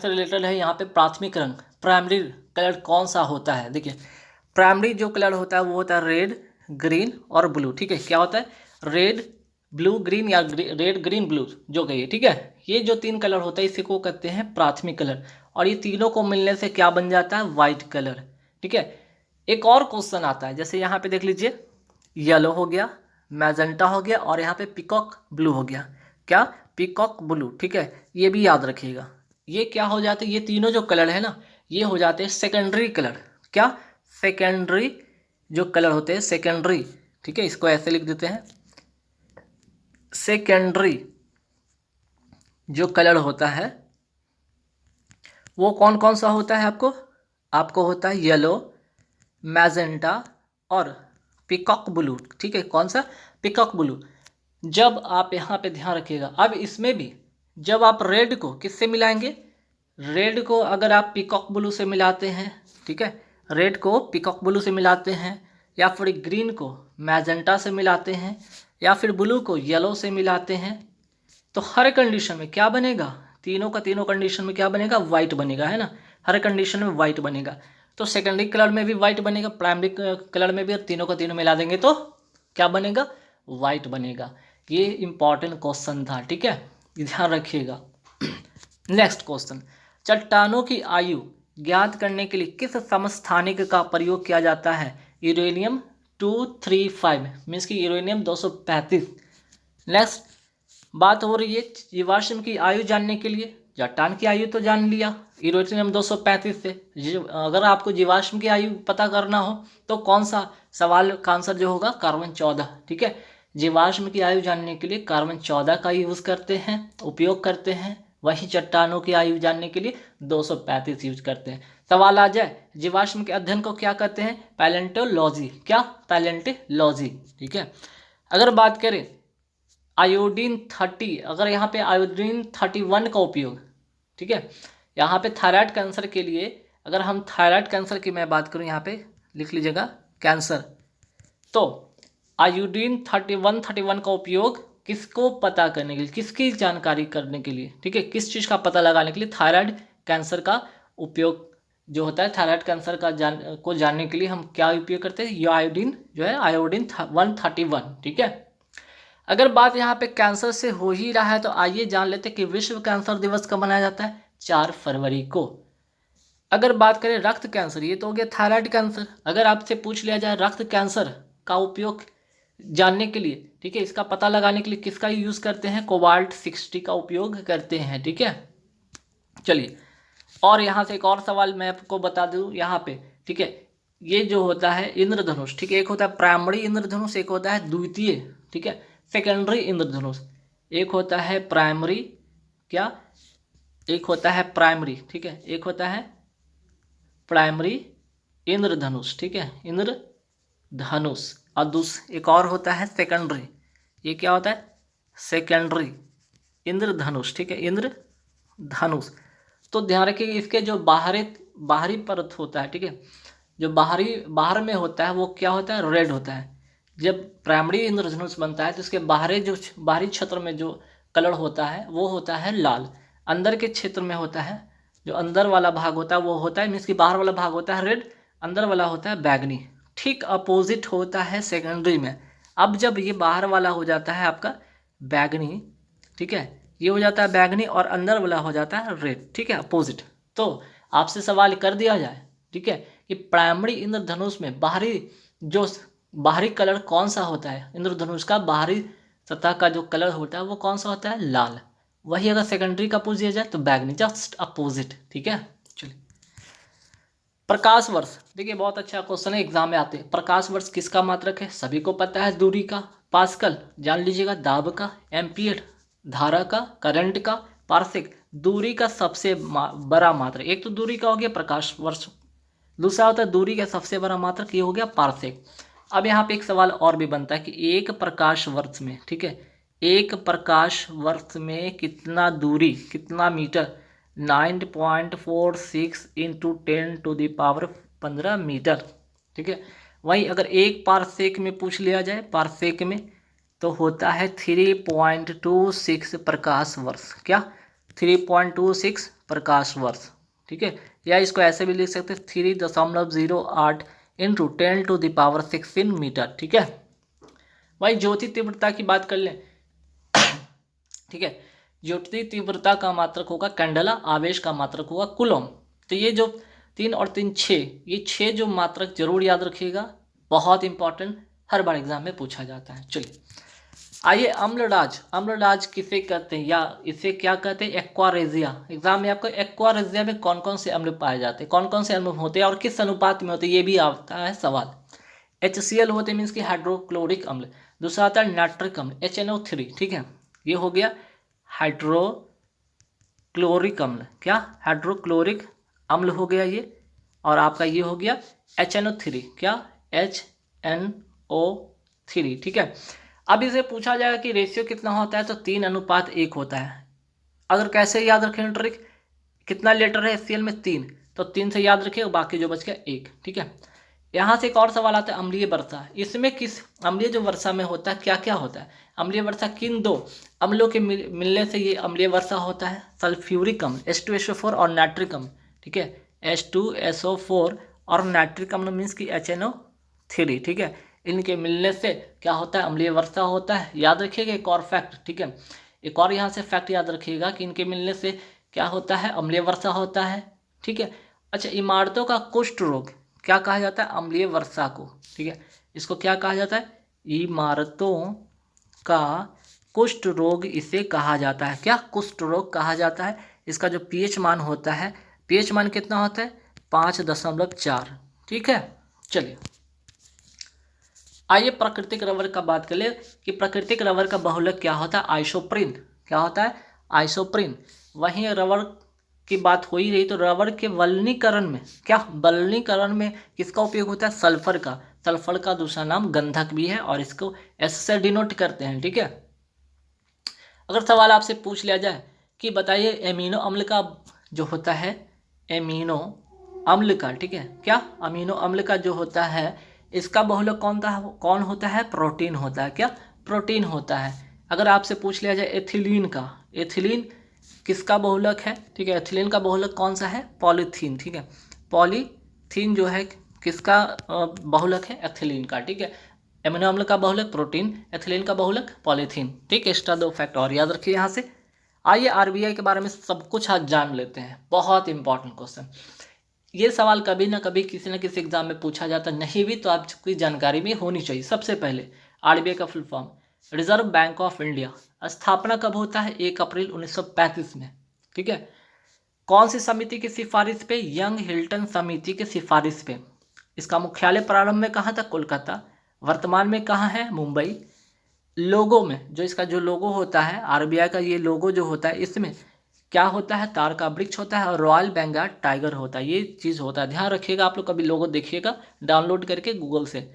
से रिलेटेड है यहाँ पे प्राथमिक रंग, प्राइमरी कलर कौन सा होता है। देखिए प्राइमरी जो कलर होता है वो होता है रेड, ग्रीन और ब्लू। ठीक है, क्या होता है रेड, ब्लू, ग्रीन या रेड, ग्रीन, ब्लू जो कहिए। ठीक है, ये जो तीन कलर होता है इसी को कहते हैं प्राथमिक कलर, और ये तीनों को मिलने से क्या बन जाता है वाइट कलर। ठीक है, एक और क्वेश्चन आता है, जैसे यहाँ पे देख लीजिए येलो हो गया, मैजेंटा हो गया और यहाँ पे पिकॉक ब्लू हो गया। क्या, पिकॉक ब्लू। ठीक है, ये भी याद रखिएगा। ये क्या हो जाते हैं, ये तीनों जो कलर है ना ये हो जाते हैं सेकेंडरी कलर। क्या, सेकेंडरी जो कलर होते हैं सेकेंडरी। ठीक है, इसको ऐसे लिख देते हैं, सेकेंडरी जो कलर होता है वो कौन कौन सा होता है आपको, आपको होता है येलो, मैजेंटा और पिकॉक ब्लू। ठीक है, कौन सा, पिकॉक ब्लू। जब आप यहाँ पे ध्यान रखिएगा, अब इसमें भी जब आप रेड को किससे मिलाएंगे, रेड को अगर आप पिकॉक ब्लू से मिलाते हैं, ठीक है, रेड को पिकॉक ब्लू से मिलाते हैं, या फिर ग्रीन को मैजेंटा से मिलाते हैं, या फिर ब्लू को येलो से मिलाते हैं, तो हर कंडीशन में क्या बनेगा, तीनों का तीनों कंडीशन में क्या बनेगा, वाइट बनेगा, है ना। हर कंडीशन में वाइट बनेगा। तो सेकेंडरी कलर में भी वाइट बनेगा, प्राइमरी कलर में भी, और तीनों का तीनों मिला देंगे तो क्या बनेगा, वाइट बनेगा। ये इंपॉर्टेंट क्वेश्चन था। ठीक है, ध्यान रखिएगा। नेक्स्ट क्वेश्चन, चट्टानों की आयु ज्ञात करने के लिए किस समस्थानिक का प्रयोग किया जाता है। यूरेनियम 235 मीन्स की यूरेनियम 235। नेक्स्ट बात हो रही है जीवाश्म की आयु जानने के लिए, चट्टान की आयु तो जान लिया यूरेनियम 235 से। अगर आपको जीवाश्म की आयु पता करना हो तो कौन सा सवाल का आंसर जो होगा, कार्बन 14। ठीक है, जीवाश्म की आयु जानने के लिए कार्बन 14 का यूज़ करते हैं, उपयोग करते हैं। वही चट्टानों की आयु जानने के लिए 235 यूज करते हैं। सवाल आ जाए जीवाश्म के अध्ययन को क्या कहते हैं, पैलेंटोलॉजी। क्या, पैलेंटोलॉजी। ठीक है, अगर बात करें आयोडीन 30, अगर यहाँ पे आयोडीन 31 का उपयोग, ठीक है, यहाँ पे थायराइड कैंसर के लिए, अगर हम थायराइड कैंसर की मैं बात करूँ, यहाँ पे लिख लीजिएगा कैंसर, तो आयोडीन 31 का उपयोग किसको पता करने के लिए, किसकी जानकारी करने के लिए, ठीक है, किस चीज़ का पता लगाने के लिए, थायराइड कैंसर का उपयोग जो होता है, थायराइड कैंसर का जानने के लिए हम क्या उपयोग करते हैं, ये आयोडीन जो है आयोडीन 131। ठीक है, अगर बात यहाँ पे कैंसर से हो ही रहा है तो आइए जान लेते हैं कि विश्व कैंसर दिवस कब मनाया जाता है, 4 फरवरी को। अगर बात करें रक्त कैंसर, ये तो हो गया थायराइड कैंसर। अगर आपसे पूछ लिया जाए रक्त कैंसर का उपयोग जानने के लिए, ठीक है, इसका पता लगाने के लिए किसका यूज़ करते हैं, कोबाल्ट 60 का उपयोग करते हैं। ठीक है, चलिए, और यहाँ से एक और सवाल मैं आपको बता दूँ यहाँ पे। ठीक है, ये जो होता है इंद्रधनुष, ठीक है, एक होता है प्राइमरी इंद्रधनुष, एक होता है द्वितीय, ठीक है, सेकेंडरी इंद्रधनुष। एक होता है प्राइमरी, क्या, एक होता है प्राइमरी, ठीक है, एक होता है प्राइमरी इंद्रधनुष, ठीक है, इंद्रधनुष, और एक और होता है सेकेंडरी। ये क्या होता है, सेकेंडरी इंद्रधनुष। ठीक है, इंद्रधनुष। तो ध्यान रखिए इसके जो बाहरी परत होता है, ठीक है, जो बाहर में होता है वो क्या होता है, रेड होता है। जब प्राइमरी इंद्रधनुष बनता है तो इसके बाहरी क्षेत्र में जो कलर होता है वो होता है लाल। अंदर के क्षेत्र में होता है, जो अंदर वाला भाग होता है वो होता है, मीन्स की बाहर वाला भाग होता है रेड, अंदर वाला होता है बैगनी। ठीक अपोजिट होता है सेकेंडरी में। अब जब ये बाहर वाला हो जाता है आपका बैगनी, ठीक है, ये हो जाता है बैगनी और अंदर वाला हो जाता है रेड। ठीक है, अपोजिट। तो आपसे सवाल कर दिया जाए, ठीक है, कि प्राइमरी इंद्रधनुष में बाहरी कलर कौन सा होता है, इंद्रधनुष का बाहरी सतह का जो कलर होता है वो कौन सा होता है, लाल। वही अगर सेकेंडरी का पूछ दिया जाए तो बैगनी, जस्ट अपोजिट। ठीक है, चलिए, प्रकाश वर्ष। देखिए बहुत अच्छा क्वेश्चन है, एग्जाम में आते हैं। प्रकाश वर्ष किसका मात्रक है, सभी को पता है, दूरी का। पास्कल जान लीजिएगा, दाब का। एम्पियर धारा का, करंट का। पारसेक दूरी का सबसे बड़ा मात्रक। एक तो दूरी का हो गया प्रकाश वर्ष, दूसरा होता है दूरी का सबसे बड़ा मात्रक, ये हो गया पारसेक। अब यहाँ पे एक सवाल और भी बनता है कि एक प्रकाश वर्ष में, ठीक है, एक प्रकाश वर्ष में कितना दूरी, कितना मीटर, 9.46 इंटू 10⁻15 मीटर। ठीक है, वहीं अगर एक पारसेक में पूछ लिया जाए, पारसेक में, तो होता है 3.26 प्रकाश वर्ष। क्या, 3.26 प्रकाश वर्ष, ठीक है। या इसको ऐसे भी लिख सकते हैं 3.08 इंटू 10⁻16 मीटर, ठीक है। भाई ज्योति तीव्रता की बात कर लें, ठीक है। ज्योति तीव्रता का मात्रक होगा कैंडेला, आवेश का मात्रक होगा कूलम। तो ये जो 3 और 3 6, ये 6 जो मात्रक जरूर याद रखिएगा, बहुत इंपॉर्टेंट, हर बार एग्जाम में पूछा जाता है। चलिए आइए, अम्लराज, अम्लराज किसे कहते हैं या इसे क्या कहते हैं? एक्वारेजिया। एग्जाम में आपको एक्वारेजिया में कौन कौन से अम्ल पाए जाते हैं, कौन कौन से अम्ल होते हैं और किस अनुपात में होते हैं, ये भी आता है सवाल। HCl होते मीन्स की हाइड्रोक्लोरिक अम्ल। दूसरा आता है नाइट्रिक अम्ल HNO3, ठीक है। ये हो गया हाइड्रोक्लोरिक अम्ल, क्या हाइड्रोक्लोरिक अम्ल हो गया ये। और आपका ये हो गया HNO3, क्या HNO3, ठीक है। अब इसे पूछा जाएगा कि रेशियो कितना होता है, तो 3:1 होता है। अगर कैसे याद रखें ट्रिक, कितना लीटर है HCl में 3, तो 3 से याद रखिए, बाकी जो बच गया 1, ठीक है। यहाँ से एक और सवाल आता है अम्लीय वर्षा। इसमें किस अम्लीय जो वर्षा में होता है क्या क्या होता है? अम्लीय वर्षा किन दो अम्लों के मिलने से ये अम्लीय वर्षा होता है? सल्फ्यूरिक अम्ल H2SO4 और नाइट्रिक अम्ल, ठीक है। H2SO4 और नाइट्रिक अम्ल मीन्स की HNO3, ठीक है। इनके मिलने से क्या होता है? अम्लीय वर्षा होता है। याद रखिएगा एक और फैक्ट, ठीक है। एक और यहाँ से फैक्ट याद रखिएगा कि इनके मिलने से क्या होता है? अम्लीय वर्षा होता है, ठीक है। अच्छा, इमारतों का कुष्ठ रोग क्या कहा जाता है? अम्लीय वर्षा को, ठीक है। इसको क्या कहा जाता है? इमारतों का कुष्ठ रोग इसे कहा जाता है, क्या कुष्ठ रोग कहा जाता है। इसका जो pH मान होता है, pH मान कितना होता है? 5.4, ठीक है। चलिए आइए प्राकृतिक रबर का बात कर ले कि प्राकृतिक रबर का बहुलक क्या होता है? आइसोप्रीन। क्या होता है? आइसोप्रीन। वहीं रबर की बात हो ही रही तो रबर के वल्नीकरण में, क्या वल्नीकरण में किसका उपयोग होता है? सल्फर का। सल्फर का दूसरा नाम गंधक भी है और इसको S से डिनोट करते हैं, ठीक है। अगर सवाल आपसे पूछ लिया जाए कि बताइए एमिनो अम्ल का जो होता है, एमिनो अम्ल का, ठीक है, क्या अमीनो अम्ल का जो होता है इसका बहुलक कौन होता है? प्रोटीन होता है, क्या प्रोटीन होता है। अगर आपसे पूछ लिया जाए एथिलीन का, एथिलीन किसका बहुलक है? ठीक है, एथिलीन का बहुलक कौन सा है? पॉलीथीन, ठीक है। पॉलीथीन जो है किसका बहुलक है? एथिलीन का, ठीक है। एमिनो अम्ल का बहुलक प्रोटीन, एथिलीन का बहुलक पॉलीथीन, ठीक है। एक्स्ट्रा 2 फैक्ट और याद रखिए यहाँ से। आइए RBI के बारे में सब कुछ आज जान लेते हैं, बहुत इंपॉर्टेंट क्वेश्चन। ये सवाल कभी ना कभी किसी न किसी एग्जाम में पूछा जाता, नहीं भी तो आपकी जानकारी में होनी चाहिए। सबसे पहले RBI का full form reserve bank of India. स्थापना कब होता है? 1 अप्रैल 1935 में, ठीक है। कौन सी समिति की सिफारिश पे? यंग हिल्टन समिति की सिफारिश पे। इसका मुख्यालय प्रारंभ में कहाँ था? कोलकाता। वर्तमान में कहाँ है? मुंबई। लोगो में जो इसका जो लोगो होता है RBI का, ये लोगो जो होता है इसमें क्या होता है? तार का वृक्ष होता है और रॉयल बंगाल टाइगर होता है, ये चीज़ होता है। ध्यान रखिएगा, आप लोग कभी लोगो देखिएगा डाउनलोड करके गूगल से।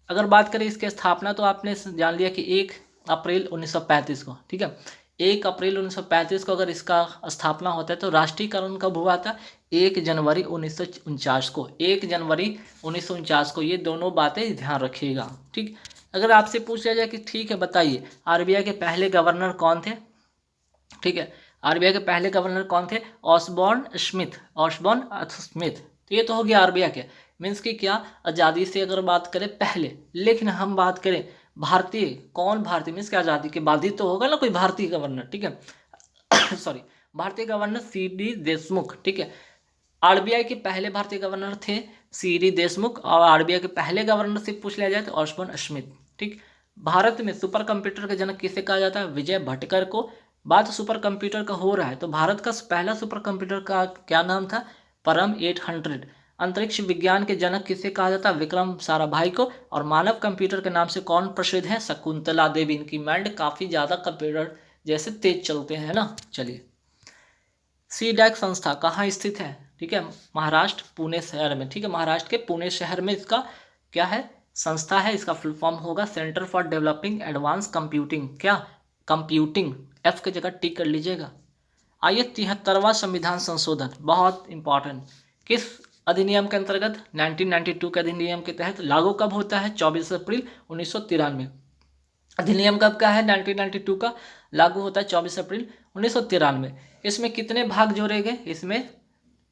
अगर बात करें इसकी स्थापना तो आपने जान लिया कि 1 अप्रैल 1935 को, ठीक है। 1 अप्रैल 1935 को अगर इसका स्थापना होता है तो राष्ट्रीयकरण कब हुआ था? 1 जनवरी 1949 को, 1 जनवरी 1949 को। ये दोनों बातें ध्यान रखिएगा, ठीक। अगर आपसे पूछ लिया जाए कि ठीक है बताइए RBI के पहले गवर्नर कौन थे, ठीक है। RBI के पहले गवर्नर कौन थे? Osborne Smith, Osborne Smith. तो ये तो हो गया RBI के मीन्स की क्या, आज़ादी से अगर बात करें पहले। लेकिन हम बात करें भारतीय, कौन भारतीय मीन्स की आज़ादी के बाद ही तो होगा ना कोई भारतीय गवर्नर, ठीक है। सॉरी, भारतीय गवर्नर CD देशमुख, ठीक है। RBI के पहले भारतीय गवर्नर थे CD देशमुख और RBI के पहले गवर्नर से पूछ लिया जाए तो ऑसबॉर्न स्मिथ, ठीक। भारत में सुपर कंप्यूटर के जनक किसे कहा जाता है? विजय भटकर को। बात सुपर कंप्यूटर का हो रहा है तो भारत का पहला सुपर कंप्यूटर का क्या नाम था? परम 800। अंतरिक्ष विज्ञान के जनक किसे कहा जाता है? विक्रम साराभाई को। और मानव कंप्यूटर के नाम से कौन प्रसिद्ध है? शकुंतला देवी। इनकी माइंड काफ़ी ज़्यादा कंप्यूटर जैसे तेज चलते हैं ना। चलिए, CDAC संस्था कहाँ स्थित है? ठीक है, महाराष्ट्र पुणे शहर में, ठीक है। महाराष्ट्र के पुणे शहर में इसका क्या है? संस्था है। इसका फुल फॉर्म होगा centre for developing advance computing, क्या कंप्यूटिंग, F की जगह T कर लीजिएगा। आइए 73वां संविधान संशोधन, बहुत इंपॉर्टेंट, किस अधिनियम के अंतर्गत? 1992 के अधिनियम के तहत। लागू कब होता है? 24 अप्रैल 1993। अधिनियम कब का है? 1992 का। लागू होता है 24 अप्रैल 1993। इसमें कितने भाग जोड़े गए,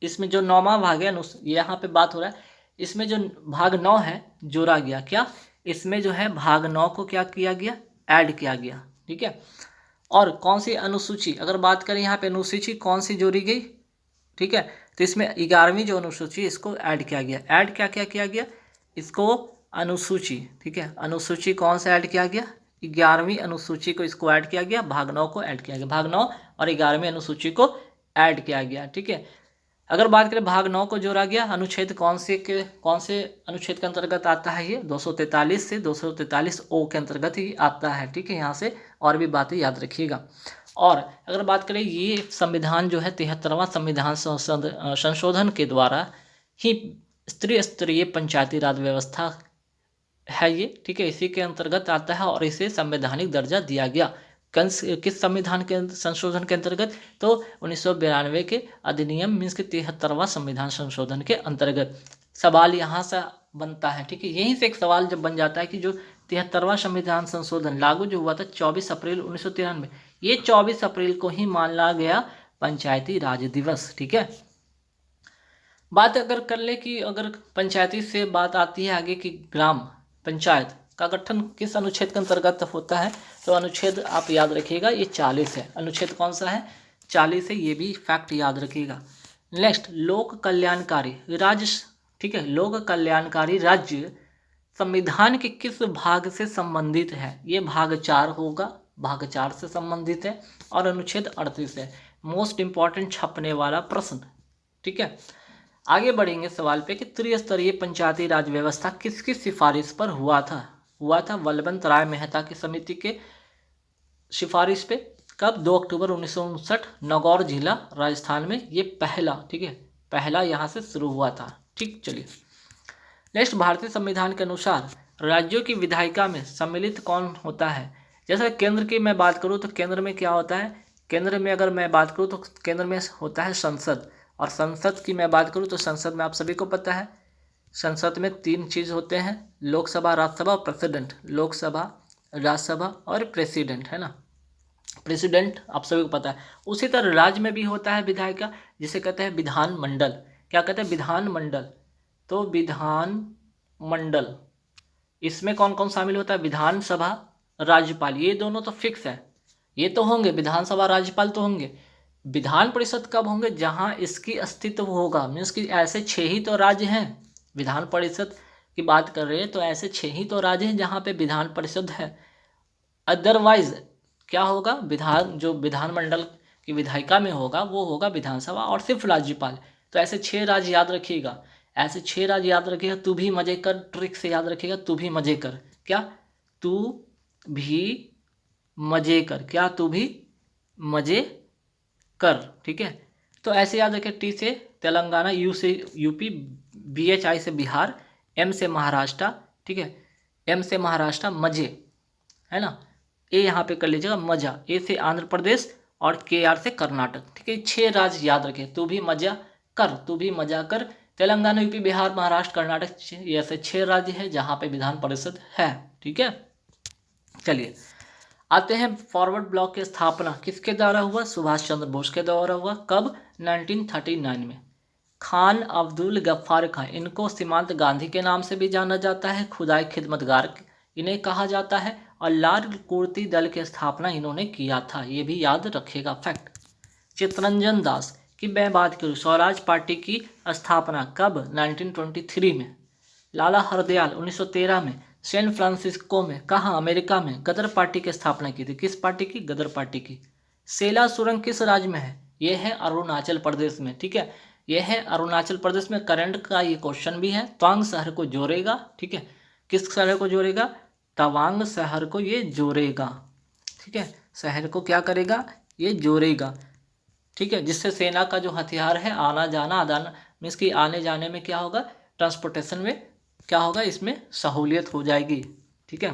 इसमें जो 9वां भाग है यहाँ पे बात हो रहा है, इसमें जो भाग 9 है जोड़ा गया। क्या इसमें जो है भाग 9 को क्या किया गया, ऐड किया गया। ठीक है, और कौन सी अनुसूची, अगर बात करें यहाँ पे अनुसूची कौन सी जोड़ी गई, ठीक है, तो इसमें 11वीं जो अनुसूची इसको ऐड किया गया। ऐड क्या क्या किया गया, इसको अनुसूची, ठीक है, अनुसूची कौन सा ऐड किया गया, 11वीं अनुसूची को इसको ऐड किया गया, भाग 9 को ऐड किया गया, भाग 9 और 11वीं अनुसूची को ऐड किया गया। ठीक है, अगर बात करें भाग 9 को जोड़ा गया, अनुच्छेद कौन से अनुच्छेद के अंतर्गत आता है, ये 243 से 243 ओ के अंतर्गत ही आता है। ठीक है, यहाँ से और भी बातें याद रखिएगा। और अगर बात करें ये संविधान जो है 73वां संविधान संशोधन के द्वारा ही त्रिस्तरीय पंचायती राज व्यवस्था है ये। ठीक है, इसी के अंतर्गत आता है और इसे संवैधानिक दर्जा दिया गया। किस संविधान के संशोधन के अंतर्गत, तो 1992 के अधिनियम मीन्स के 73वां संविधान संशोधन के अंतर्गत। सवाल यहाँ से बनता है, ठीक है, यहीं से एक सवाल जब बन जाता है कि जो 73वां संविधान संशोधन लागू जो हुआ था 24 अप्रैल 1993, ये 24 अप्रैल को ही माना गया पंचायती राज दिवस। ठीक है, बात अगर कर ले कि अगर पंचायती से बात आती है आगे कि ग्राम पंचायत का गठन किस अनुच्छेद के अंतर्गत होता है, तो अनुच्छेद आप याद रखिएगा ये 40 है। अनुच्छेद कौन सा है, 40 है, ये भी फैक्ट याद रखिएगा। नेक्स्ट, लोक कल्याणकारी राज्य, ठीक है, लोक कल्याणकारी राज्य संविधान के किस भाग से संबंधित है, ये भाग 4 होगा, भाग 4 से संबंधित है और अनुच्छेद 38 है। मोस्ट इंपॉर्टेंट छपने वाला प्रश्न। ठीक है, आगे बढ़ेंगे सवाल पे कि त्रिस्तरीय पंचायती राज व्यवस्था किसकी सिफारिश पर हुआ था बलवंत राय मेहता की समिति के सिफारिश पे। कब, 2 अक्टूबर 1959, नागौर जिला राजस्थान में ये पहला, ठीक है, पहला यहाँ से शुरू हुआ था। ठीक, चलिए नेक्स्ट, भारतीय संविधान के अनुसार राज्यों की विधायिका में सम्मिलित कौन होता है। जैसे केंद्र की मैं बात करूँ तो केंद्र में क्या होता है, केंद्र में अगर मैं बात करूँ तो केंद्र में होता है संसद, और संसद की मैं बात करूँ तो संसद में आप सभी को पता है संसद में 3 चीज़ होते हैं, लोकसभा, राज्यसभा और प्रेसिडेंट। लोकसभा, राज्यसभा और प्रेसिडेंट, है ना, प्रेसिडेंट आप सभी को पता है। उसी तरह राज्य में भी होता है विधायिका, जिसे कहते हैं विधानमंडल। क्या कहते हैं, विधानमंडल। तो विधानमंडल, इसमें कौन कौन शामिल होता है, विधानसभा, राज्यपाल, ये दोनों तो फिक्स है, ये तो होंगे, विधानसभा राज्यपाल तो होंगे। विधान परिषद कब होंगे, जहां इसकी अस्तित्व होगा, मीन्स कि ऐसे 6 ही तो राज्य हैं, विधान परिषद की बात कर रहे हैं तो ऐसे 6 ही तो राज्य हैं जहां पे विधान परिषद है। अदरवाइज क्या होगा, जो विधानमंडल की विधायिका में होगा वो होगा विधानसभा और सिर्फ राज्यपाल। तो ऐसे 6 राज्य याद रखिएगा, ऐसे 6 राज्य याद रखिएगा। तू भी मजे कर, ट्रिक से याद रखिएगा, तू भी मजे कर, क्या, तू भी मजे कर, क्या, तू भी मजे कर। ठीक है, तो ऐसे याद रखें, टी से तेलंगाना, यू से यूपी, BHI से बिहार, M से महाराष्ट्र, ठीक है, M से महाराष्ट्र, मजे, है ना, ए यहाँ पे कर लीजिएगा मजा, ए से आंध्र प्रदेश और KR से कर्नाटक। ठीक है, 6 राज्य याद रखें, तू भी मजा कर, तू भी मजा कर। तेलंगाना, यूपी, बिहार, महाराष्ट्र, कर्नाटक, ये ऐसे 6 राज्य है जहाँ पे विधान परिषद है। ठीक है, चलिए आते हैं फॉरवर्ड ब्लॉक की स्थापना किसके द्वारा हुआ, सुभाष चंद्र बोस के द्वारा हुआ। कब, 1939 में। खान अब्दुल गफ्फार खान, इनको सीमांत गांधी के नाम से भी जाना जाता है, खुदाई खिदमतगार इन्हें कहा जाता है, और लाल कुर्ती दल की स्थापना इन्होंने किया था, ये भी याद रखेगा फैक्ट। चित्तरंजन दास की मैं बात करूँ, स्वराज पार्टी की स्थापना कब, 1923 में। लाला हरदयाल 1913 में सैन फ्रांसिस्को में, कहाँ, अमेरिका में, गदर पार्टी की स्थापना की थी। किस पार्टी की, गदर पार्टी की। सेला सुरंग किस राज्य में है, ये है अरुणाचल प्रदेश में। ठीक है, ये है अरुणाचल प्रदेश में। करंट का ये क्वेश्चन भी है, तवांग शहर को जोड़ेगा। ठीक है, किस शहर को जोड़ेगा, तवांग शहर को ये जोड़ेगा। ठीक है, शहर को क्या करेगा, ये जोड़ेगा। ठीक है, जिससे सेना का जो हथियार है आना जाना आदान मीन्स कि आने जाने में क्या होगा, ट्रांसपोर्टेशन में क्या होगा, इसमें सहूलियत हो जाएगी। ठीक है,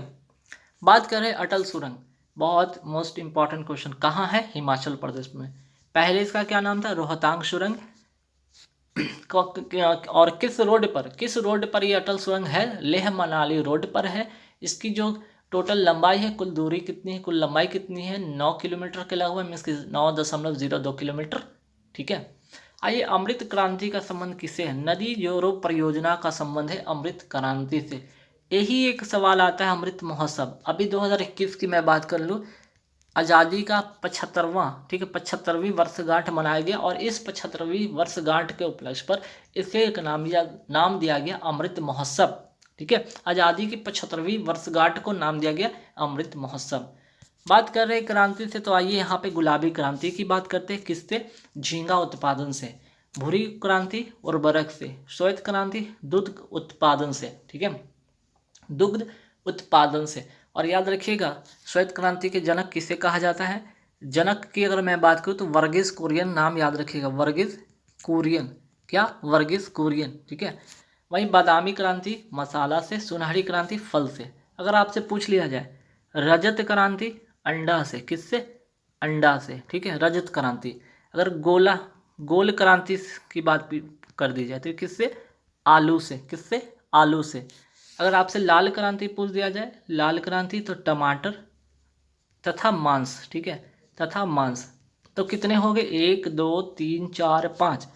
बात करें अटल सुरंग, बहुत मोस्ट इंपॉर्टेंट क्वेश्चन, कहाँ है, हिमाचल प्रदेश में। पहले इसका क्या नाम था, रोहतांग सुरंग। और किस रोड पर ये अटल सुरंग है, लेह मनाली रोड पर है। इसकी जो टोटल लंबाई है, कुल दूरी कितनी है, कुल लंबाई कितनी है, 9 किलोमीटर के लगभग, मीन्स की 9.02 किलोमीटर। ठीक है। आइए, अमृत क्रांति का संबंध किससे है? नदी जोड़ो परियोजना का संबंध है अमृत क्रांति से। यही एक सवाल आता है अमृत महोत्सव। अभी 2021 की मैं बात कर लूँ, आज़ादी का 75वां, ठीक है, 75वीं वर्षगांठ मनाया गया, और इस 75वीं वर्षगांठ के उपलक्ष्य पर इसे एक नाम दिया गया अमृत महोत्सव। ठीक है, आज़ादी की 75वीं वर्षगांठ को नाम दिया गया अमृत महोत्सव। बात कर रहे हैं क्रांति से, तो आइए यहाँ पे गुलाबी क्रांति की बात करते हैं। किससे? झींगा उत्पादन से। भूरी क्रांति उर्वरक से। श्वेत क्रांति दुग्ध उत्पादन से। ठीक है, दुग्ध उत्पादन से। और याद रखिएगा, श्वेत क्रांति के जनक किसे कहा जाता है? जनक की अगर मैं बात करूँ तो वर्गीज कुरियन नाम याद रखिएगा, वर्गीज कुरियन। क्या? वर्गीज कुरियन। ठीक है। वहीं बादामी क्रांति मसाला से, सुनहरी क्रांति फल से। अगर आपसे पूछ लिया जाए रजत क्रांति अंडा से। किससे? अंडा से। ठीक है, रजत क्रांति। अगर गोल क्रांति की बात भी कर दी जाए तो किससे? आलू से। किससे? आलू से। अगर आपसे लाल क्रांति पूछ दिया जाए, लाल क्रांति, तो टमाटर तथा मांस। ठीक है, तथा मांस। तो कितने हो गए? 1 2 3 4 5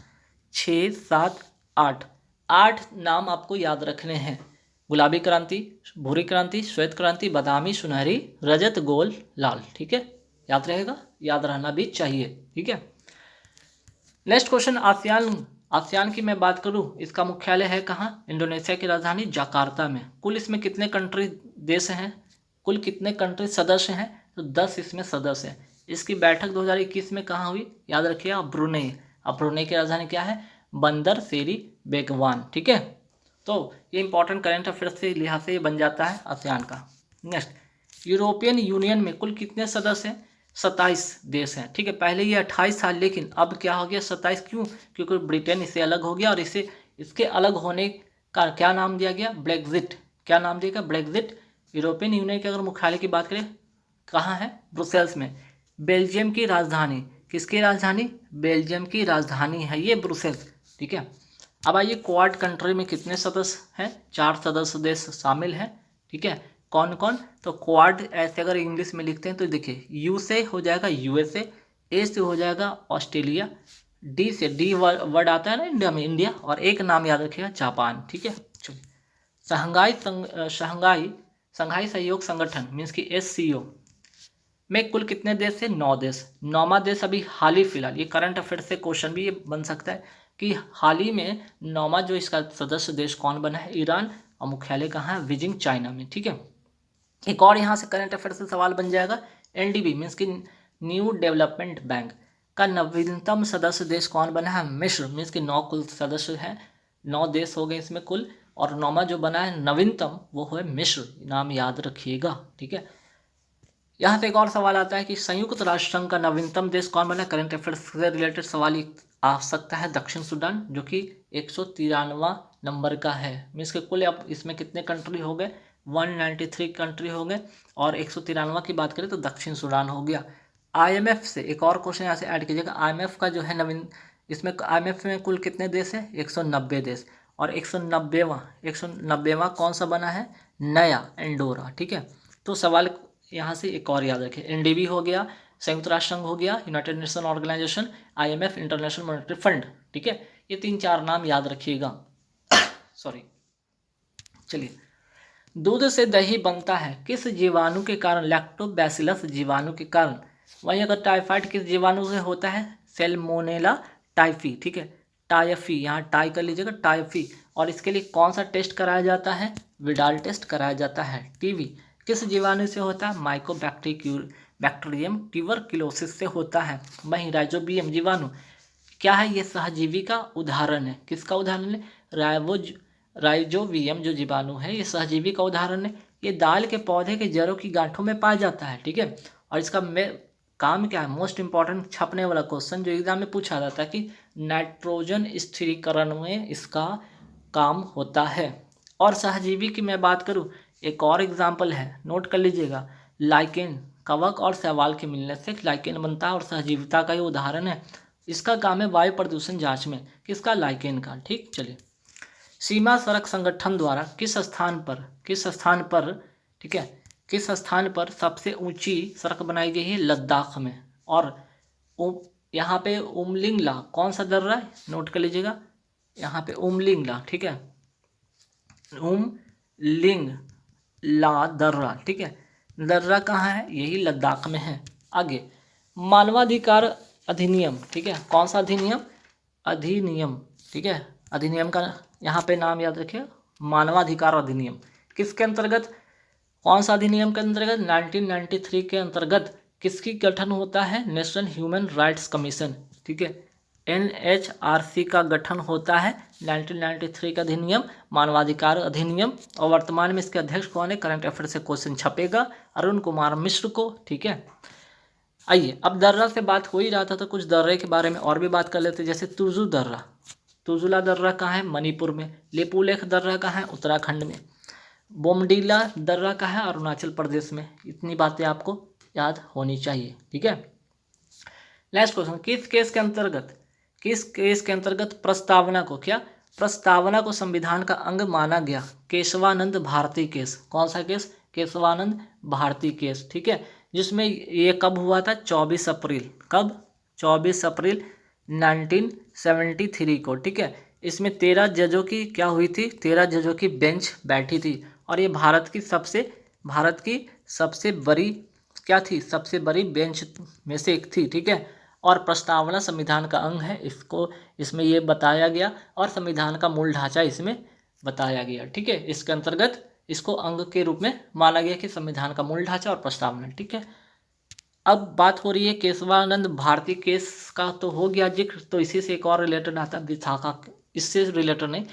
6 7 8। 8 नाम आपको याद रखने हैं। गुलाबी क्रांति, भूरी क्रांति, श्वेत क्रांति, बादामी, सुनहरी, रजत, गोल, लाल। ठीक है, याद रहेगा, याद रहना भी चाहिए। ठीक है। नेक्स्ट क्वेश्चन, आसियान की मैं बात करूं, इसका मुख्यालय है कहाँ? इंडोनेशिया की राजधानी जकार्ता में। कुल इसमें कितने कंट्री देश हैं? कुल कितने कंट्री सदस्य हैं? तो 10 इसमें सदस्य हैं। इसकी बैठक 2021 में कहाँ हुई? याद रखिए, ब्रुनेई। अब ब्रुनेई की राजधानी क्या है? बंदर सेरी बेगवान। ठीक है, तो ये इंपॉर्टेंट करंट अफेयर्स से लिहाज से ये बन जाता है आसियान का। नेक्स्ट, यूरोपियन यूनियन में कुल कितने सदस्य हैं? 27 देश हैं। ठीक है, पहले ये 28 था, लेकिन अब क्या हो गया? 27। क्यों? क्योंकि ब्रिटेन इससे अलग हो गया, और इसके अलग होने का क्या नाम दिया गया? ब्रेक्जिट। क्या नाम दिया गया? ब्रेक्जिट। यूरोपियन यूनियन के अगर मुख्यालय की बात करें, कहाँ है? ब्रुसेल्स में। बेल्जियम की राजधानी, किसकी राजधानी? बेल्जियम की राजधानी है ये ब्रुसेल्स। ठीक है। अब आइए, क्वाड कंट्री में कितने सदस्य हैं? 4 सदस्य देश शामिल हैं। ठीक है, कौन कौन? तो क्वाड ऐसे अगर इंग्लिश में लिखते हैं तो देखिए, यू से हो जाएगा यूएसए, ए से हो जाएगा ऑस्ट्रेलिया, डी से, डी वर्ड आता है ना इंडिया में, इंडिया, और एक नाम याद रखिएगा, जापान। ठीक है, चलिए। शंघाई सहयोग संगठन मीन्स की SCO में कुल कितने देश है? 9 देश। 9वां देश अभी हाल ही फिलहाल, ये करंट अफेयर से क्वेश्चन भी ये बन सकता है कि हाल ही में 9वां जो इसका सदस्य देश कौन बना है? ईरान। और मुख्यालय कहाँ है? बीजिंग, चाइना में। ठीक है। एक और यहाँ से करंट अफेयर से सवाल बन जाएगा, NDB मीन्स की न्यू डेवलपमेंट बैंक का नवीनतम सदस्य देश कौन बना है? मिस्र। मीन्स की 9 कुल सदस्य हैं, 9 देश हो गए इसमें कुल, और 9वां जो बना है नवीनतम वो है मिस्र। नाम याद रखिएगा। ठीक है। यहाँ से एक और सवाल आता है कि संयुक्त राष्ट्र संघ का नवीनतम देश कौन बना है? करंट अफेयर से रिलेटेड सवाल आ सकता है, दक्षिण सूडान, जो कि 193वां नंबर का है। मीन्स के कुल अब इसमें कितने कंट्री हो गए? 193 कंट्री हो गए, और 193वां की बात करें तो दक्षिण सूडान हो गया। IMF से एक और क्वेश्चन यहाँ से ऐड कीजिएगा, IMF का जो है नवीन, इसमें IMF में कुल कितने देश है? 190 देश, और 190वां कौन सा बना है? नया, एंडोरा। ठीक है, तो सवाल यहाँ से एक और याद रखें, NDB हो गया, संयुक्त राष्ट्र संघ हो गया, United Nation Organization, IMF, International Monetary Fund. ठीक है, ये 3-4 नाम याद रखिएगा। सॉरी। चलिए, दूध से दही बनता है किस जीवाणु के कारण? लैक्टोबैसिलस जीवाणु के कारण। वहीं अगर टाइफाइड किस जीवाणु से होता है? Salmonella typhi. ठीक है, टाइफी, यहाँ टाई कर लीजिएगा, टाइफी। और इसके लिए कौन सा टेस्ट कराया जाता है? विडाल टेस्ट कराया जाता है। TB किस जीवाणु से होता है? बैक्टीरियम ट्यूबरक्लोसिस से होता है। वहीं राइजोबियम जीवाणु क्या है? ये सहजीवी का उदाहरण है। किसका उदाहरण है? राइजोबियम जो जीवाणु है ये सहजीवी का उदाहरण है। ये दाल के पौधे के जड़ों की गांठों में पाया जाता है। ठीक है, और इसका काम क्या है? मोस्ट इंपॉर्टेंट छपने वाला क्वेश्चन जो एग्जाम में पूछा जाता है कि नाइट्रोजन स्थिरीकरण में इसका काम होता है। और सहजीवी की मैं बात करूं, एक और एग्जाम्पल है, नोट कर लीजिएगा, लाइकेन। कवक और शैवाल के मिलने से लाइकेन बनता है, और सहजीविता का ये उदाहरण है। इसका काम है वायु प्रदूषण जांच में, किसका? लाइकेन का। ठीक, चलिए। सीमा सड़क संगठन द्वारा किस स्थान पर, ठीक है, किस स्थान पर सबसे ऊंची सड़क बनाई गई है? लद्दाख में। और यहाँ पे उमलिंगला कौन सा दर्रा है? नोट कर लीजिएगा, यहाँ पे उमलिंगला, ठीक है, उमलिंगला दर्रा, ठीक है। दर्रा कहाँ है? यही लद्दाख में है। आगे मानवाधिकार अधिनियम, ठीक है, कौन सा अधिनियम? अधिनियम, ठीक है, अधिनियम का यहाँ पे नाम याद रखिए, मानवाधिकार अधिनियम। किसके अंतर्गत, कौन सा अधिनियम के अंतर्गत? 1993 के अंतर्गत किसकी गठन होता है? नेशनल ह्यूमन राइट्स कमीशन, ठीक है, NHRC का गठन होता है 1993 का अधिनियम, मानवाधिकार अधिनियम। और वर्तमान में इसके अध्यक्ष कौन है? करंट अफेयर से क्वेश्चन छपेगा, अरुण कुमार मिश्र को, ठीक है। आइए, अब दर्रा से बात हो ही रहा था तो कुछ दर्रे के बारे में और भी बात कर लेते हैं, जैसे तुजू दर्रा। तुजुला दर्रा कहाँ है? मणिपुर में। लिपुलेख दर्रा कहाँ है? उत्तराखंड में। बोमडीला दर्रा कहाँ है? अरुणाचल प्रदेश में। इतनी बातें आपको याद होनी चाहिए, ठीक है। नेक्स्ट क्वेश्चन, किस केस के अंतर्गत प्रस्तावना को, क्या प्रस्तावना को संविधान का अंग माना गया? केशवानंद भारती केस। कौन सा केस? केशवानंद भारती केस, ठीक है, जिसमें ये कब हुआ था? 24 अप्रैल। कब? 24 अप्रैल 1973 को, ठीक है। इसमें 13 जजों की क्या हुई थी? 13 जजों की बेंच बैठी थी और ये भारत की सबसे बड़ी क्या थी? सबसे बड़ी बेंच में से एक थी, ठीक है। और प्रस्तावना संविधान का अंग है, इसमें ये बताया गया और संविधान का मूल ढांचा इसमें बताया गया, ठीक है। इसके अंतर्गत इसको अंग के रूप में माना गया कि संविधान का मूल ढांचा और प्रस्तावना, ठीक है। अब बात हो रही है केशवानंद भारती केस का, तो हो गया जिक्र, तो इसी से एक और रिलेटेड आता है विशाखा, इससे रिलेटेड नहीं,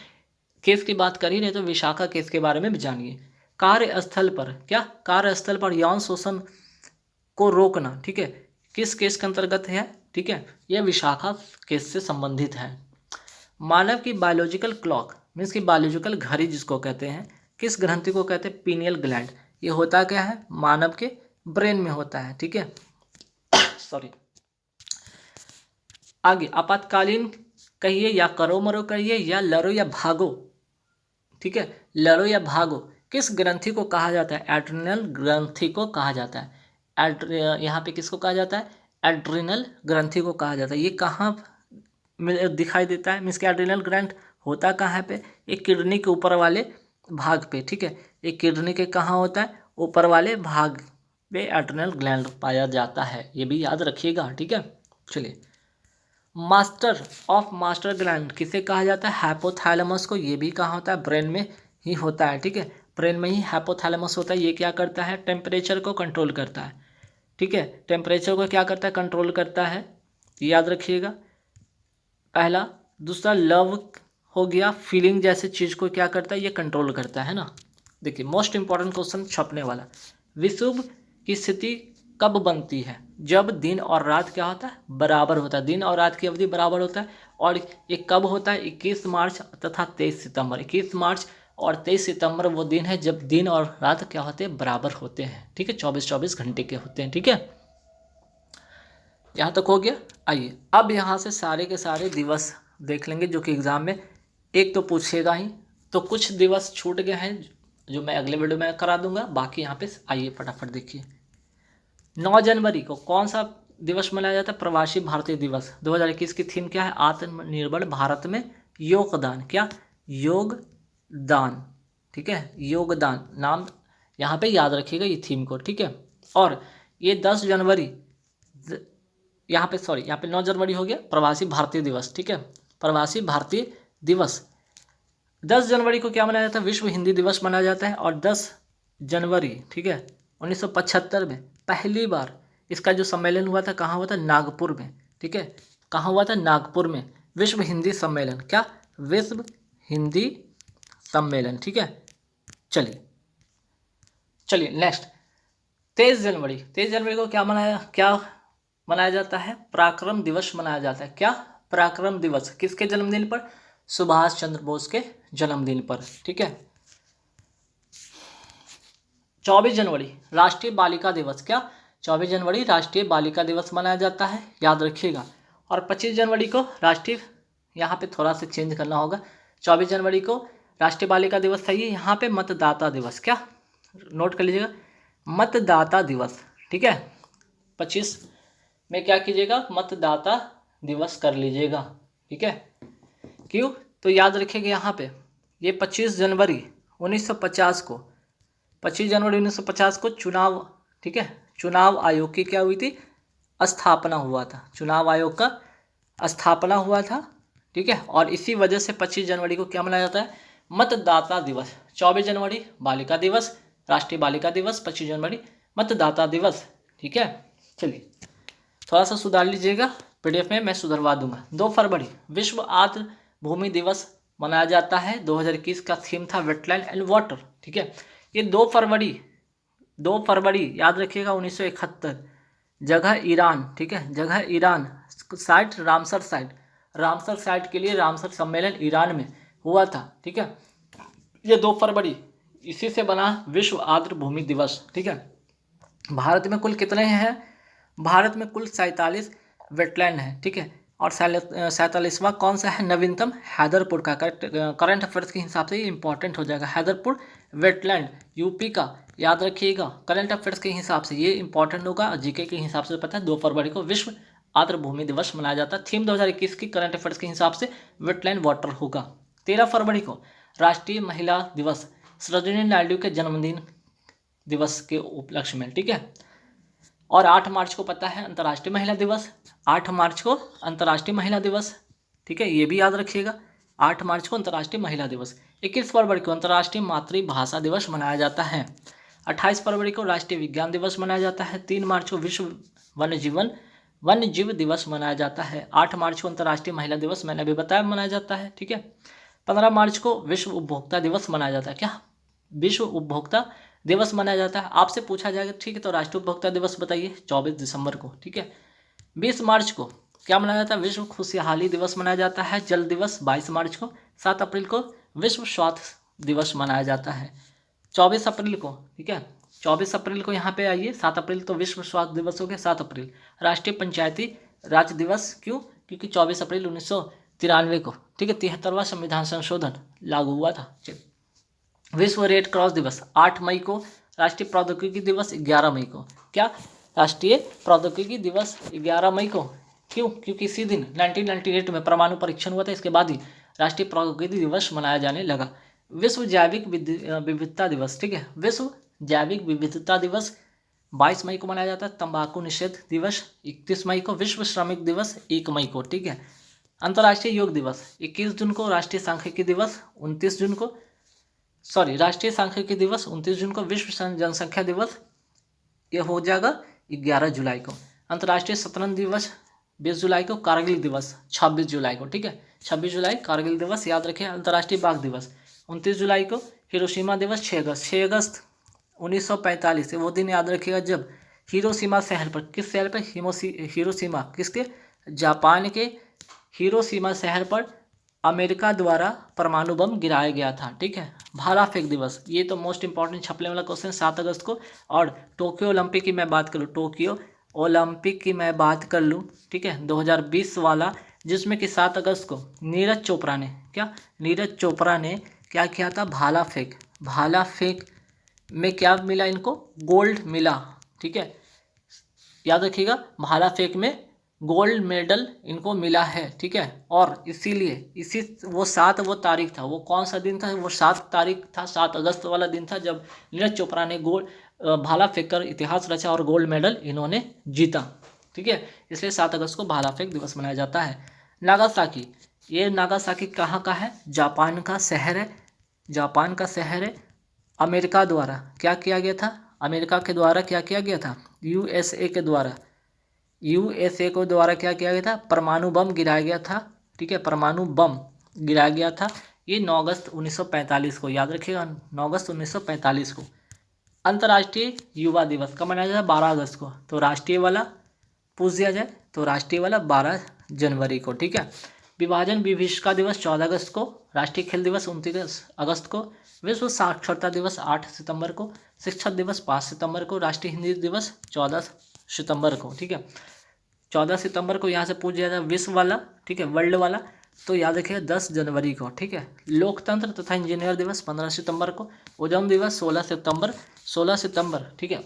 केस की बात कर ही नहीं तो विशाखा केस के बारे में भी जानिए। कार्यस्थल पर, क्या कार्यस्थल पर यौन शोषण को रोकना, ठीक है, किस केस के अंतर्गत है? ठीक है, यह विशाखा केस से संबंधित है। मानव की बायोलॉजिकल क्लॉक मीन्स की बायोलॉजिकल घड़ी जिसको कहते हैं, किस ग्रंथि को कहते हैं? Pineal gland. ये होता क्या है? मानव के ब्रेन में होता है, ठीक है। सॉरी। आगे आपातकालीन कहिए या करो मरो कहिए या लड़ो या भागो, ठीक है, लड़ो या भागो, किस ग्रंथि को कहा जाता है? एड्रिनल ग्रंथि को कहा जाता है। यहाँ पे किसको कहा जाता है? एड्रिनल ग्रंथि को कहा जाता है। ये कहाँ दिखाई देता है? मीन्स के एड्रिनल ग्रंथ होता कहाँ पे? एक किडनी के ऊपर वाले भाग पे, ठीक है, एक किडनी के कहाँ होता है? ऊपर वाले भाग पे एड्रिनल ग्लैंड पाया जाता है, ये भी याद रखिएगा, ठीक है। चलिए, मास्टर ग्लैंड किसे कहा जाता है? हाइपोथैलेमस को। ये भी कहाँ होता है? ब्रेन में ही होता है, ठीक है, ब्रेन में ही हाइपोथैलेमस होता है। ये क्या करता है? टेम्परेचर को कंट्रोल करता है, ठीक है, टेम्परेचर को क्या करता है? कंट्रोल करता है, याद रखिएगा, पहला। दूसरा लव हो गया, फीलिंग जैसे चीज़ को क्या करता है? ये कंट्रोल करता है ना। देखिए, मोस्ट इंपॉर्टेंट क्वेश्चन छपने वाला, विषुव की स्थिति कब बनती है? जब दिन और रात क्या होता है? बराबर होता है, दिन और रात की अवधि बराबर होता है। और ये कब होता है? 21 मार्च तथा 23 सितंबर। 21 मार्च और 23 सितंबर वो दिन है जब दिन और रात क्या होते हैं? बराबर होते हैं, ठीक है, 24-24 घंटे के होते हैं, ठीक है। यहाँ तक हो गया। आइए, अब यहाँ से सारे के सारे दिवस देख लेंगे जो कि एग्जाम में एक तो पूछेगा ही, तो कुछ दिवस छूट गए हैं जो मैं अगले वीडियो में करा दूंगा, बाकी यहाँ पे आइए फटाफट देखिए। 9 जनवरी को कौन सा दिवस मनाया जाता है? प्रवासी भारतीय दिवस। 2021 की थीम क्या है? आत्मनिर्भर भारत में योगदान। क्या? योगदान, ठीक है, योगदान नाम यहाँ पे याद रखिएगा ये थीम को, ठीक है। और ये 10 जनवरी यहाँ पे 9 जनवरी हो गया प्रवासी भारतीय दिवस, ठीक है, प्रवासी भारतीय दिवस। 10 जनवरी को क्या मनाया जाता है? विश्व हिंदी दिवस मनाया जाता है। और 10 जनवरी, ठीक है, 1975 में पहली बार इसका जो सम्मेलन हुआ था, कहाँ हुआ था? नागपुर में, ठीक है, कहाँ हुआ था? नागपुर में, विश्व हिंदी सम्मेलन। क्या? विश्व हिंदी सम्मेलन, ठीक है। चलिए नेक्स्ट, 23 जनवरी को क्या मनाया जाता है? पराक्रम दिवस मनाया जाता है। क्या? पराक्रम दिवस। किसके जन्मदिन पर? सुभाष चंद्र बोस के जन्मदिन पर, ठीक है। 24 जनवरी राष्ट्रीय बालिका दिवस। क्या? 24 जनवरी राष्ट्रीय बालिका दिवस मनाया जाता है, याद रखिएगा। और 25 जनवरी को राष्ट्रीय, यहाँ पे थोड़ा सा चेंज करना होगा, 24 जनवरी को राष्ट्रीय बालिका दिवस सही है, यहाँ पे मतदाता दिवस। क्या? नोट कर लीजिएगा, मतदाता दिवस, ठीक है। 25 में क्या कीजिएगा, मतदाता दिवस कर लीजिएगा, ठीक है। क्यों, तो याद रखिएगा यहाँ पे ये 25 जनवरी 1950 को 25 जनवरी 1950 को चुनाव, ठीक है, चुनाव आयोग की क्या हुई थी, स्थापना हुआ था। चुनाव आयोग का स्थापना हुआ था, ठीक है। और इसी वजह से 25 जनवरी को क्या मनाया जाता है, मतदाता दिवस। 24 जनवरी बालिका दिवस, राष्ट्रीय बालिका दिवस, 25 जनवरी मतदाता दिवस, ठीक है। चलिए थोड़ा सा सुधार लीजिएगा, पीडीएफ में मैं सुधरवा दूंगा। 2 फरवरी विश्व आर्द्र भूमि दिवस मनाया जाता है। 2021 का थीम था वेटलैंड एंड वाटर, ठीक है। ये 2 फरवरी याद रखिएगा 1971, जगह ईरान, ठीक है, जगह ईरान, साइट रामसर साइट के लिए रामसर सम्मेलन ईरान में हुआ था, ठीक है। ये 2 फरवरी इसी से बना विश्व आर्द्र भूमि दिवस, ठीक है। भारत में कुल कितने हैं, भारत में कुल 47 वेटलैंड है, ठीक है। और 47वां कौन सा है, नवीनतम हैदरपुर का। करंट अफेयर्स के हिसाब से ये इंपॉर्टेंट हो जाएगा। हैदरपुर वेटलैंड यूपी का, याद रखिएगा। करंट अफेयर्स के हिसाब से ये इंपॉर्टेंट होगा, जीके के हिसाब से पता है 2 फरवरी को विश्व आर्द्र भूमि दिवस मनाया जाता है। थीम 2021 की करंट अफेयर्स के हिसाब से वेटलैंड वाटर होगा। 13 फरवरी को राष्ट्रीय महिला दिवस, सरोजिनी नायडू के जन्मदिन दिवस के उपलक्ष्य में, ठीक है। और 8 मार्च को पता है अंतर्राष्ट्रीय महिला दिवस, 8 मार्च को अंतर्राष्ट्रीय महिला दिवस, ठीक है, ये भी याद रखिएगा। 8 मार्च को अंतर्राष्ट्रीय महिला दिवस। 21 फरवरी को अंतर्राष्ट्रीय मातृभाषा दिवस मनाया जाता है। 28 फरवरी को राष्ट्रीय विज्ञान दिवस मनाया जाता है। 3 मार्च को विश्व वन्य जीव दिवस मनाया जाता है। 8 मार्च को अंतर्राष्ट्रीय महिला दिवस मैंने अभी बताया मनाया जाता है, ठीक है। 15 मार्च को विश्व उपभोक्ता दिवस मनाया जाता है। क्या, विश्व उपभोक्ता दिवस मनाया जाता है। आपसे पूछा जाएगा, ठीक है, तो राष्ट्रीय उपभोक्ता दिवस बताइए, 24 दिसंबर को, ठीक है। 20 मार्च को क्या मनाया जाता है, विश्व खुशहाली दिवस मनाया जाता है। जल दिवस 22 मार्च को। 7 अप्रैल को विश्व स्वास्थ्य दिवस मनाया जाता है। 24 अप्रैल को, ठीक है, 24 अप्रैल को यहाँ पे आइए। 7 अप्रैल तो विश्व स्वास्थ्य दिवस हो गया। 7 अप्रैल राष्ट्रीय पंचायती राज दिवस, क्यों, क्योंकि 24 अप्रैल 1993 को, ठीक है, 73वां संविधान संशोधन लागू हुआ था। विश्व रेड क्रॉस दिवस 8 मई को। राष्ट्रीय प्रौद्योगिकी दिवस 11 मई को। क्या, राष्ट्रीय प्रौद्योगिकी दिवस 11 मई को, क्यों, क्योंकि इसी दिन 1998 में परमाणु परीक्षण हुआ था। इसके बाद ही राष्ट्रीय प्रौद्योगिकी दिवस मनाया जाने लगा। विश्व जैविक विविधता दिवस, ठीक है, विश्व जैविक विविधता दिवस 22 मई को मनाया जाता है। तंबाकू निषेध दिवस 31 मई को। विश्व श्रमिक दिवस 1 मई को, ठीक है। अंतर्राष्ट्रीय योग दिवस 21 जून को। राष्ट्रीय सांख्यिकी दिवस 29 जून को, राष्ट्रीय सांख्यिकी दिवस 29 जून को। विश्व जनसंख्या दिवस ये हो जाएगा 11 जुलाई को। अंतर्राष्ट्रीय शतरंज दिवस 20 जुलाई को। कारगिल दिवस 26 जुलाई को, ठीक है, 26 जुलाई कारगिल दिवस याद रखें। अंतर्राष्ट्रीय बाघ दिवस 29 जुलाई को। हिरोशिमा दिवस 6 अगस्त 1945 वो दिन याद रखिएगा जब हिरोशिमा शहर पर, किस शहर पर, हिरोशिमा, किसके, जापान के हिरोशिमा शहर पर अमेरिका द्वारा परमाणु बम गिराया गया था, ठीक है। भाला फेंक दिवस, ये तो मोस्ट इंपॉर्टेंट छपने वाला क्वेश्चन, 7 अगस्त को। और टोक्यो ओलंपिक की मैं बात करूँ, टोक्यो ओलंपिक की मैं बात कर लूँ, ठीक है, 2020 वाला, जिसमें कि 7 अगस्त को नीरज चोपड़ा ने, क्या, नीरज चोपड़ा ने क्या किया था, भाला फेंक में क्या मिला इनको, गोल्ड मिला, ठीक है, याद रखिएगा। भाला फेंक में गोल्ड मेडल इनको मिला है, ठीक है। और इसीलिए वो तारीख था, वो कौन सा दिन था, वो 7 तारीख था, 7 अगस्त वाला दिन था जब नीरज चोपड़ा ने भाला फेंक कर इतिहास रचा और गोल्ड मेडल इन्होंने जीता, ठीक है। इसलिए 7 अगस्त को भाला फेंक दिवस मनाया जाता है। नागासाकी, ये नागासाकी कहाँ का है, जापान का शहर है। अमेरिका द्वारा क्या किया गया था, अमेरिका के द्वारा क्या किया गया था, यूएसए के द्वारा क्या किया गया था, परमाणु बम गिराया गया था, ठीक है, परमाणु बम गिराया गया था। ये 9 अगस्त 1945 को, याद रखिएगा, 9 अगस्त 1945 को। अंतर्राष्ट्रीय युवा दिवस कब मनाया जाए, 12 अगस्त को। तो राष्ट्रीय वाला पूछ दिया जाए तो राष्ट्रीय वाला 12 जनवरी को, ठीक है। विभाजन विभीषिका दिवस 14 अगस्त को। राष्ट्रीय खेल दिवस 29 अगस्त को। विश्व साक्षरता दिवस 8 सितंबर को। शिक्षक दिवस 5 सितंबर को। राष्ट्रीय हिंदी दिवस 14 सितंबर को, ठीक है, 14 सितंबर को। यहाँ से पूछ दिया जाए विश्व वाला, ठीक है, वर्ल्ड वाला, तो याद रखिएगा 10 जनवरी को, ठीक है। लोकतंत्र तथा इंजीनियर दिवस 15 सितंबर को। ओजोन दिवस 16 सितंबर 16 सितंबर, ठीक है,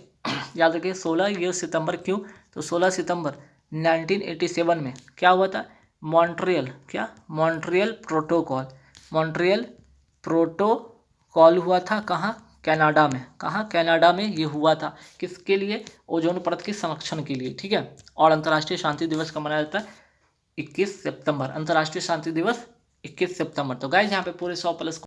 याद रखिए 16 ये सितंबर, क्यों, तो 16 सितंबर 1987 में क्या हुआ था, मॉन्ट्रियल प्रोटोकॉल हुआ था, कहाँ, कनाडा में, कनाडा में ये हुआ था, किसके लिए, ओजोन परत के संरक्षण के लिए, ठीक है। और अंतर्राष्ट्रीय शांति दिवस कब मनाया जाता है, 21 सितंबर, अंतर्राष्ट्रीय शांति दिवस 21 सितंबर। तो गाइज यहाँ पे पूरे 100+